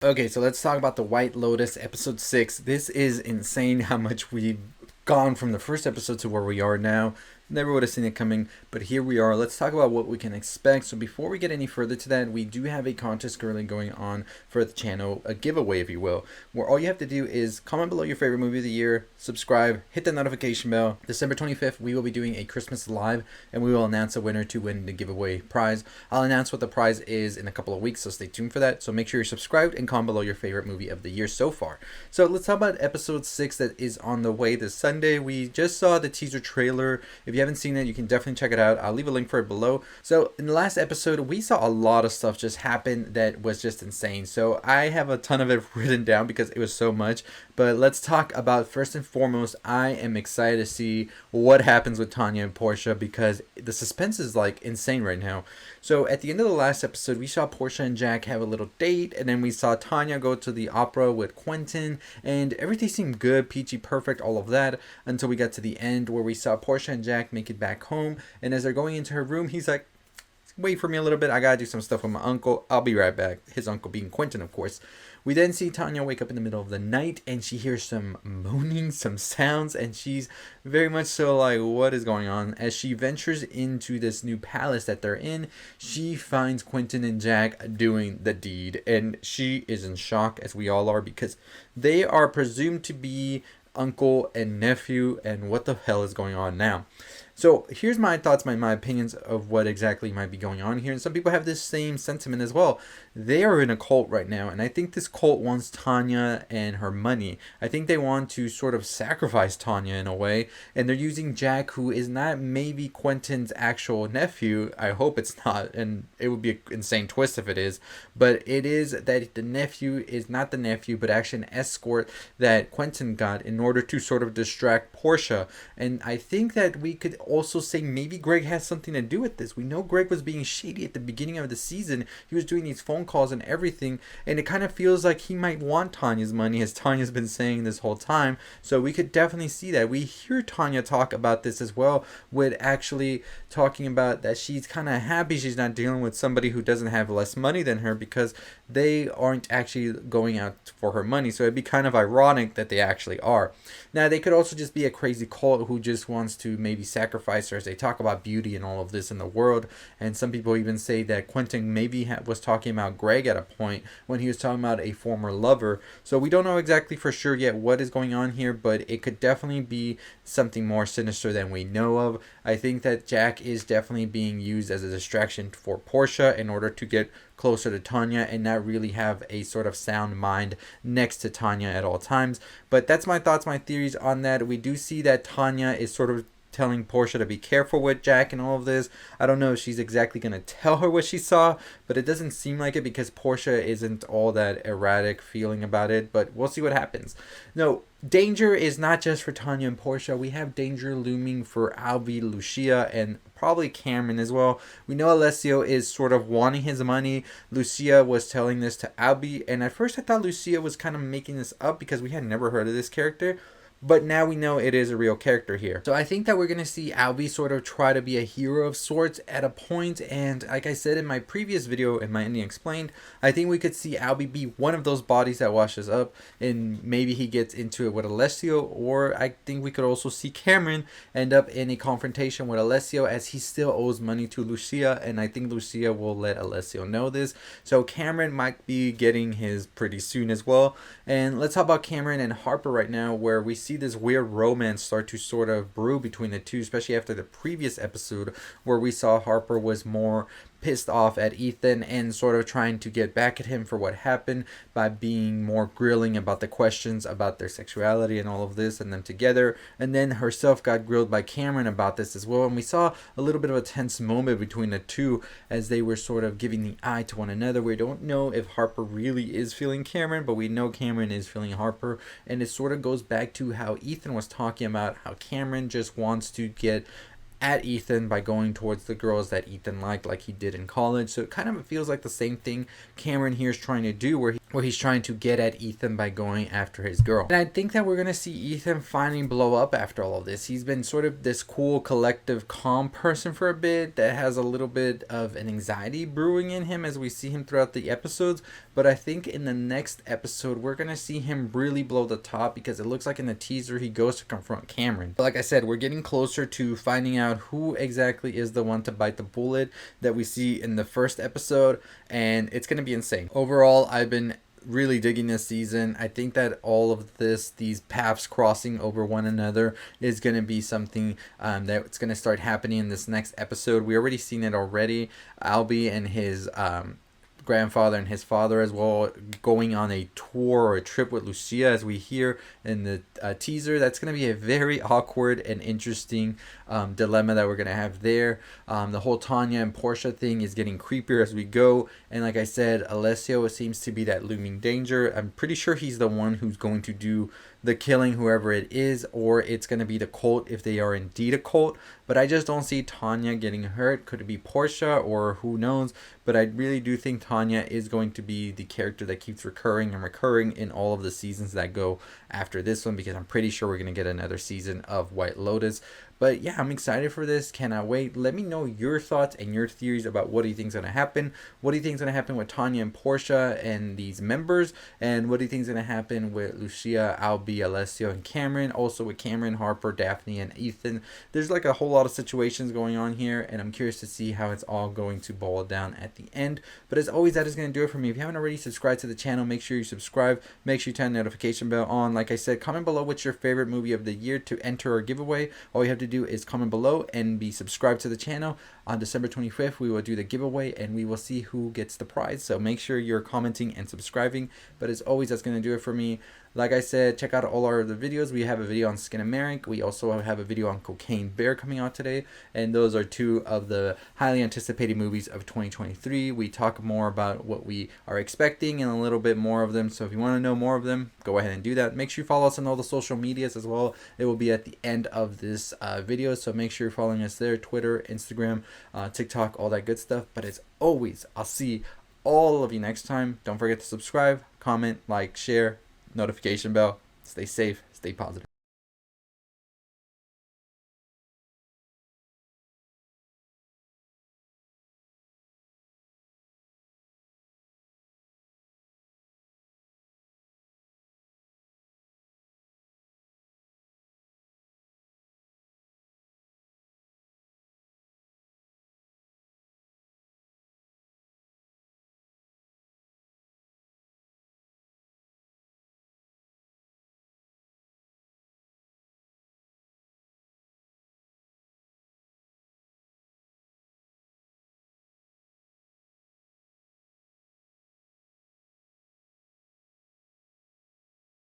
Okay, so let's talk about the White Lotus episode 6. This is insane how much we've gone from the first episode to where we are now. Never would have seen it coming, but here we are. Let's talk about what we can expect. So before we get any further to that, we do have a contest currently going on for the channel, a giveaway if you will, where all you have to do is comment below your favorite movie of the year, subscribe, hit the notification bell. December 25th, we will be doing a Christmas live, and we will announce a winner to win the giveaway prize. I'll announce what the prize is in a couple of weeks, so stay tuned for that. So make sure you're subscribed and comment below your favorite movie of the year so far. So let's talk about episode 6 that is on the way this Sunday. We just saw the teaser trailer. If you haven't seen it, you can definitely check it out. I'll leave a link for it below. So in the last episode, we saw a lot of stuff just happen that was just insane. So I have a ton of it written down because it was so much. But let's talk about, first and foremost, I am excited to see what happens with Tanya and Porsha because the suspense is like insane right now. So at the end of the last episode, we saw Porsha and Jack have a little date, and then we saw Tanya go to the opera with Quentin, and everything seemed good, peachy, perfect, all of that, until we got to the end where we saw Porsha and Jack make it back home, and as they're going into her room, he's like, wait for me a little bit, I gotta do some stuff with my uncle, I'll be right back. His uncle being Quentin, of course. We then see Tanya wake up in the middle of the night and she hears some moaning, some sounds, and she's very much so like, what is going on? As she ventures into this new palace that they're in, she finds Quentin and Jack doing the deed, and she is in shock, as we all are, because they are presumed to be uncle and nephew, and what the hell is going on now? So here's my thoughts, my opinions of what exactly might be going on here. And some people have this same sentiment as well. They are in a cult right now, and I think this cult wants Tanya and her money. I think they want to sort of sacrifice Tanya in a way, and they're using Jack, who is not maybe Quentin's actual nephew. I hope it's not, and it would be an insane twist if it is. But it is that the nephew is not the nephew, but actually an escort that Quentin got in order to sort of distract Porsha. And I think that we could also say maybe Greg has something to do with this. We know Greg was being shady at the beginning of the season. He was doing these phone calls and everything, and it kind of feels like he might want Tanya's money, as Tanya's been saying this whole time. So we could definitely see that. We hear Tanya talk about this as well, with actually talking about that she's kind of happy she's not dealing with somebody who doesn't have less money than her, because they aren't actually going out for her money. So it'd be kind of ironic that they actually are. Now they could also just be a crazy cult who just wants to maybe sacrifice her, as they talk about beauty and all of this in the world. And some people even say that Quentin maybe was talking about Greg at a point when he was talking about a former lover. So we don't know exactly for sure yet what is going on here, but it could definitely be something more sinister than we know of. I think that Jack is definitely being used as a distraction for Porsha in order to get closer to Tanya and not really have a sort of sound mind next to Tanya at all times. But that's my thoughts, my theories on that. We do see that Tanya is sort of telling Porsha to be careful with Jack and all of this. I don't know if she's exactly going to tell her what she saw, but it doesn't seem like it because Porsha isn't all that erratic feeling about it, but we'll see what happens. No, danger is not just for Tanya and Porsha. We have danger looming for Albie, Lucia, and probably Cameron as well. We know Alessio is sort of wanting his money. Lucia was telling this to Albie, and at first I thought Lucia was kind of making this up because we had never heard of this character. But now we know it is a real character here. So I think that we're going to see Albie sort of try to be a hero of sorts at a point. And like I said in my previous video in my Ending Explained, I think we could see Albie be one of those bodies that washes up. And maybe he gets into it with Alessio. Or I think we could also see Cameron end up in a confrontation with Alessio, as he still owes money to Lucia. And I think Lucia will let Alessio know this. So Cameron might be getting his pretty soon as well. And let's talk about Cameron and Harper right now, where we see this weird romance start to sort of brew between the two, especially after the previous episode where we saw Harper was more pissed off at Ethan and sort of trying to get back at him for what happened by being more grilling about the questions about their sexuality and all of this and them together. And then herself got grilled by Cameron about this as well, and we saw a little bit of a tense moment between the two as they were sort of giving the eye to one another. We don't know if Harper really is feeling Cameron, but we know Cameron is feeling Harper, and it sort of goes back to how Ethan was talking about how Cameron just wants to get at Ethan by going towards the girls that Ethan liked, like he did in college. So it kind of feels like the same thing Cameron here is trying to do, where where he's trying to get at Ethan by going after his girl. And I think that we're going to see Ethan finally blow up after all of this. He's been sort of this cool, collective, calm person for a bit that has a little bit of an anxiety brewing in him as we see him throughout the episodes. But I think in the next episode, we're going to see him really blow the top, because it looks like in the teaser he goes to confront Cameron. But like I said, we're getting closer to finding out who exactly is the one to bite the bullet that we see in the first episode, and it's going to be insane. Overall, I've been really digging this season. I think that all of these paths crossing over one another is going to be something that's going to start happening in this next episode. We already seen it already. Albie and his grandfather and his father as well going on a tour or a trip with Lucia, as we hear in the teaser. That's going to be a very awkward and interesting dilemma that we're going to have there. The whole Tanya and Porsha thing is getting creepier as we go, and like I said, Alessio seems to be that looming danger. I'm pretty sure he's the one who's going to do the killing, whoever it is, or it's going to be the cult if they are indeed a cult. But I just don't see Tanya getting hurt. Could it be Porsha, or who knows? But I really do think Tanya is going to be the character that keeps recurring and recurring in all of the seasons that go after this one, because I'm pretty sure we're going to get another season of White Lotus. But yeah, I'm excited for this. Cannot wait. Let me know your thoughts and your theories about what do you think is going to happen. What do you think is going to happen with Tanya and Porsha and these members? And what do you think is going to happen with Lucia, Albie, Alessio, and Cameron? Also with Cameron, Harper, Daphne, and Ethan. There's like a whole lot of situations going on here, and I'm curious to see how it's all going to boil down at the end. But as always, that is going to do it for me. If you haven't already subscribed to the channel, make sure you subscribe. Make sure you turn the notification bell on. Like I said, comment below what's your favorite movie of the year to enter our giveaway. All you have to do is comment below and be subscribed to the channel. On December 25th, we will do the giveaway, and we will see who gets the prize. So make sure you're commenting and subscribing. But as always, that's going to do it for me. Like I said, check out all our other videos. We have a video on Skin Americ. We also have a video on Cocaine Bear coming out today. And those are two of the highly anticipated movies of 2023. We talk more about what we are expecting and a little bit more of them. So if you want to know more of them, go ahead and do that. Make sure you follow us on all the social medias as well. It will be at the end of this video. So make sure you're following us there. Twitter, Instagram, TikTok, all that good stuff. But as always, I'll see all of you next time. Don't forget to subscribe, comment, like, share, notification bell. Stay safe, stay positive.